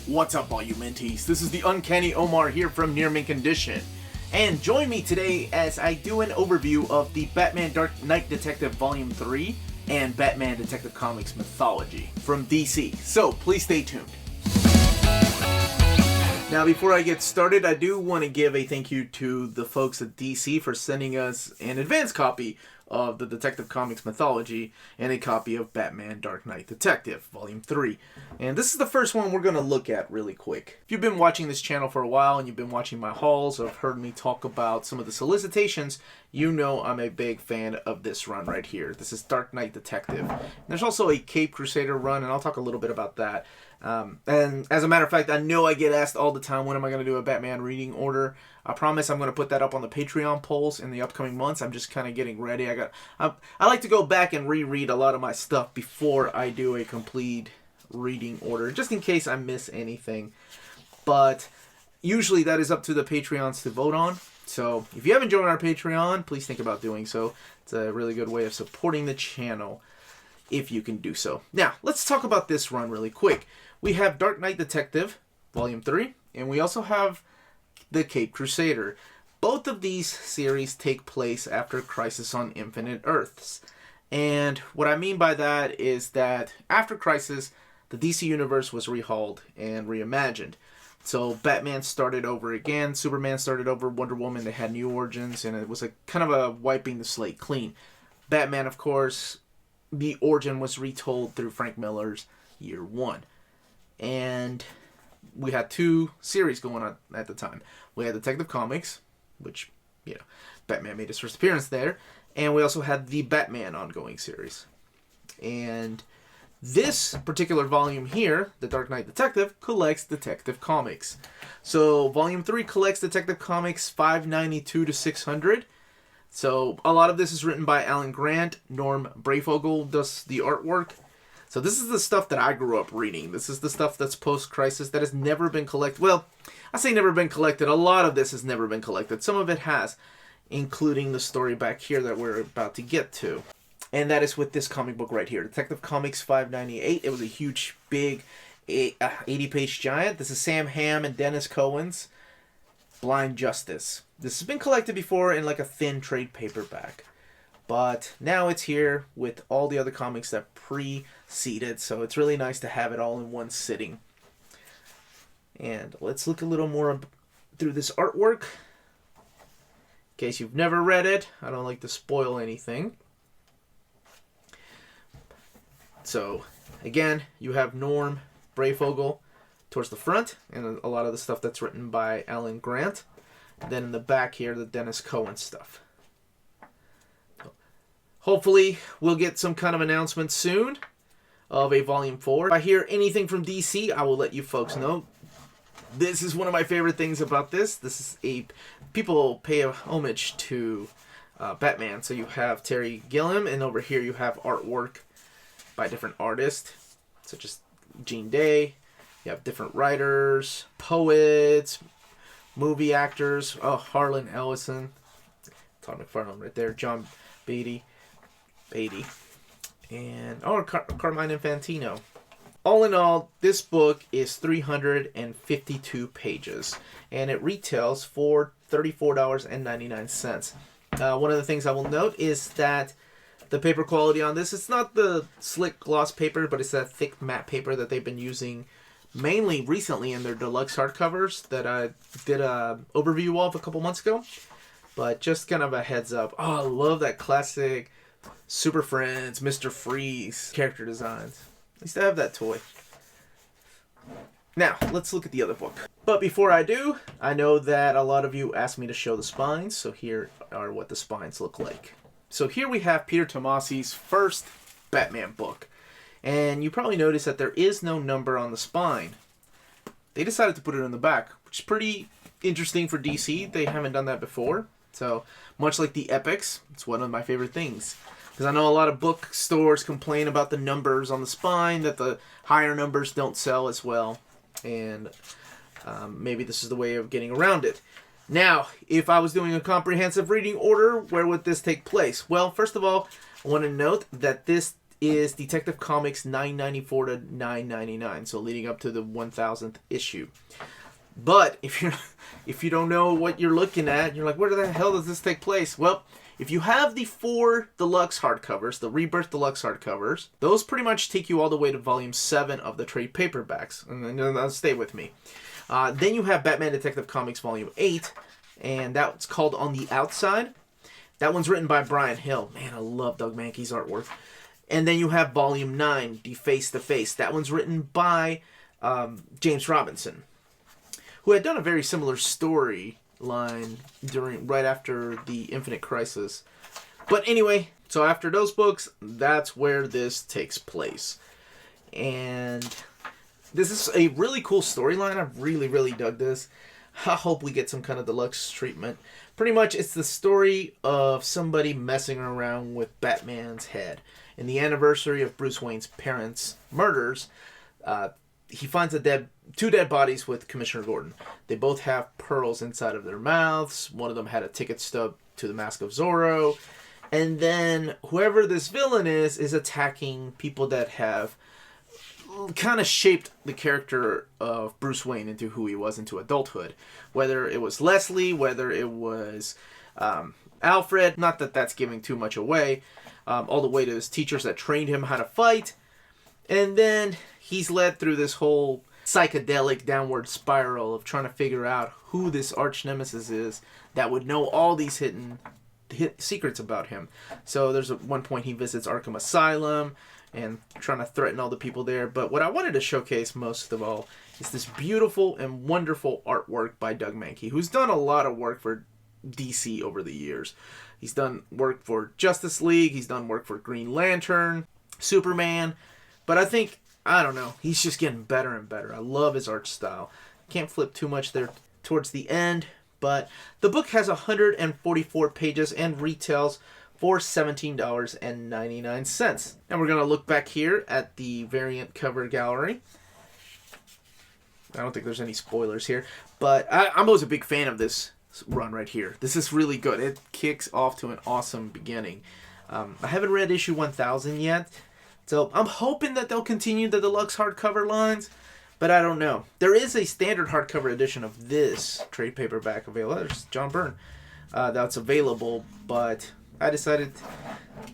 What's up, all you mentees? This is the Uncanny Omar here from Near Mint Condition. And join me today as I do an overview of the Batman Dark Knight Detective Volume 3 and Batman Detective Comics Mythology from DC. So please stay tuned. Now, before I get started, I do want to give a thank you to the folks at DC for sending us an advance copy of the Detective Comics Mythology and a copy of Batman Dark Knight Detective Volume 3. And this is the first one we're going to look at really quick. If you've been watching this channel for a while and you've been watching my hauls or have heard me talk about some of the solicitations, you know I'm a big fan of this run right here. This is Dark Knight Detective. And there's also a Cape Crusader run, and I'll talk a little bit about that. And as a matter of fact, I know I get asked all the time, when am I going to do a Batman reading order? I promise I'm going to put that up on the Patreon polls in the upcoming months. I'm just kind of getting ready. I like to go back and reread a lot of my stuff before I do a complete reading order, just in case I miss anything. But usually that is up to the Patreons to vote on. So if you haven't joined our Patreon, please think about doing so. It's a really good way of supporting the channel if you can do so. Now, let's talk about this run really quick. We have Dark Knight Detective, Volume 3, and we also have the Cape Crusader. Both of these series take place after Crisis on Infinite Earths. And what I mean by that is that after Crisis, the DC Universe was rehauled and reimagined. So Batman started over again, Superman started over, Wonder Woman, they had new origins, and it was a kind of a wiping the slate clean. Batman, of course, the origin was retold through Frank Miller's Year One. And we had two series going on at the time. We had Detective Comics, which, you know, Batman made his first appearance there. And we also had the Batman ongoing series. And this particular volume here, The Dark Knight Detective, collects Detective Comics. So Volume 3 collects Detective Comics 592 to 600. So a lot of this is written by Alan Grant. Norm Breyfogle does the artwork. So this is the stuff that I grew up reading. This is the stuff that's post-Crisis that has never been collected. Well, I say never been collected. A lot of this has never been collected. Some of it has, including the story back here that we're about to get to. And that is with this comic book right here, Detective Comics 598. It was a huge, big 80-page giant. This is Sam Hamm and Dennis Cohen's Blind Justice. This has been collected before in like a thin trade paperback. But now it's here with all the other comics that preceded, so it's really nice to have it all in one sitting. And let's look a little more through this artwork. In case you've never read it, I don't like to spoil anything. So, again, you have Norm Breyfogle towards the front, and a lot of the stuff that's written by Alan Grant. Then in the back here, the Dennis Cohen stuff. Hopefully, we'll get some kind of announcement soon of a Volume 4. If I hear anything from DC, I will let you folks know. This is one of my favorite things about this. This is people pay a homage to Batman. So you have Terry Gilliam, and over here you have artwork by different artists, such as Gene Day. You have different writers, poets, movie actors. Oh, Harlan Ellison, Todd McFarlane right there, John Beatty, and Carmine Infantino. All in all, this book is 352 pages, and it retails for $34.99. One of the things I will note is that the paper quality on this, it's not the slick gloss paper, but it's that thick matte paper that they've been using mainly recently in their deluxe hardcovers that I did an overview of a couple months ago. But just kind of a heads up. Oh, I love that classic Super Friends, Mr. Freeze character designs. I used to have that toy. Now, let's look at the other book. But before I do, I know that a lot of you asked me to show the spines, so here are what the spines look like. So here we have Peter Tomasi's first Batman book. And you probably noticed that there is no number on the spine. They decided to put it in the back, which is pretty interesting for DC. They haven't done that before. So, much like the Epics, it's one of my favorite things. Because I know a lot of bookstores complain about the numbers on the spine, that the higher numbers don't sell as well. And maybe this is the way of getting around it. Now, if I was doing a comprehensive reading order, where would this take place? Well, first of all, I want to note that this is Detective Comics 994 to 999, so leading up to the 1000th issue. But if you don't know what you're looking at, you're like, where the hell does this take place? Well, if you have the 4 deluxe hardcovers, the Rebirth deluxe hardcovers, those pretty much take you all the way to volume 7 of the trade paperbacks. And then stay with me. Then you have Batman Detective Comics volume 8, and that's called On the Outside. That one's written by Brian Hill. Man, I love Doug Mankey's artwork. And then you have volume 9, Deface to Face. That one's written by James Robinson, who had done a very similar storyline right after the Infinite Crisis. But anyway, so after those books, that's where this takes place. And this is a really cool storyline. I really dug this. I hope we get some kind of deluxe treatment. Pretty much, it's the story of somebody messing around with Batman's head. In the anniversary of Bruce Wayne's parents' murders, he finds two dead bodies with Commissioner Gordon. They both have pearls inside of their mouths. One of them had a ticket stub to the Mask of Zorro. And then whoever this villain is attacking people that have kind of shaped the character of Bruce Wayne into who he was into adulthood. Whether it was Leslie, whether it was Alfred, not that that's giving too much away, all the way to his teachers that trained him how to fight. And then he's led through this whole psychedelic downward spiral of trying to figure out who this arch nemesis is that would know all these hidden secrets about him. So there's one point he visits Arkham Asylum and trying to threaten all the people there. But what I wanted to showcase most of all is this beautiful and wonderful artwork by Doug Mankey, who's done a lot of work for DC over the years. He's done work for Justice League, he's done work for Green Lantern, Superman, but I don't know, he's just getting better and better. I love his art style. Can't flip too much there towards the end, but the book has 144 pages and retails for $17.99. And we're going to look back here at the variant cover gallery. I don't think there's any spoilers here, but I'm always a big fan of this run right here. This is really good. It kicks off to an awesome beginning. I haven't read issue 1000 yet, so I'm hoping that they'll continue the deluxe hardcover lines, but I don't know. There is a standard hardcover edition of this trade paperback available. There's John Byrne. That's available, but I decided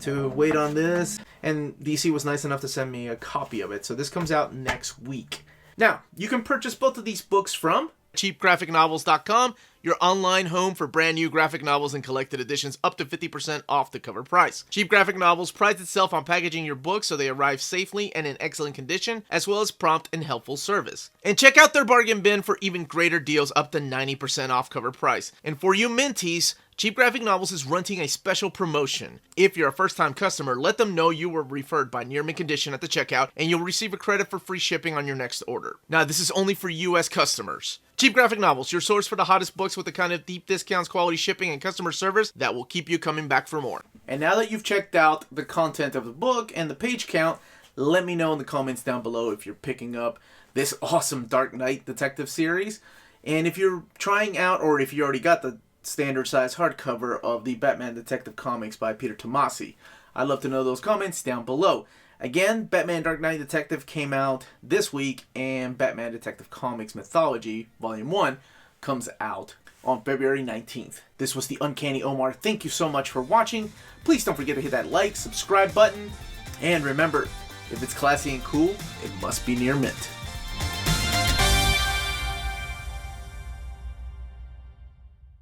to wait on this, and DC was nice enough to send me a copy of it, so this comes out next week. Now, you can purchase both of these books from cheapgraphicnovels.com, your online home for brand new graphic novels and collected editions up to 50% off the cover price. Cheap Graphic Novels prides itself on packaging your books so they arrive safely and in excellent condition, as well as prompt and helpful service. And check out their bargain bin for even greater deals up to 90% off cover price. And for you Minties, Cheap Graphic Novels is running a special promotion. If you're a first-time customer, let them know you were referred by Near Mint Condition at the checkout, and you'll receive a credit for free shipping on your next order. Now, this is only for U.S. customers. Cheap Graphic Novels, your source for the hottest books with the kind of deep discounts, quality shipping, and customer service that will keep you coming back for more. And now that you've checked out the content of the book and the page count, let me know in the comments down below if you're picking up this awesome Dark Knight detective series. And if you're trying out, or if you already got the standard size hardcover of the Batman Detective Comics by Peter Tomasi. I'd love to know those comments down below. Again, Batman Dark Knight Detective came out this week, and Batman Detective Comics Mythology Volume 1 comes out on February 19th. This was the Uncanny Omar. Thank you so much for watching. Please don't forget to hit that like, subscribe button, and remember, if it's classy and cool, it must be Near Mint.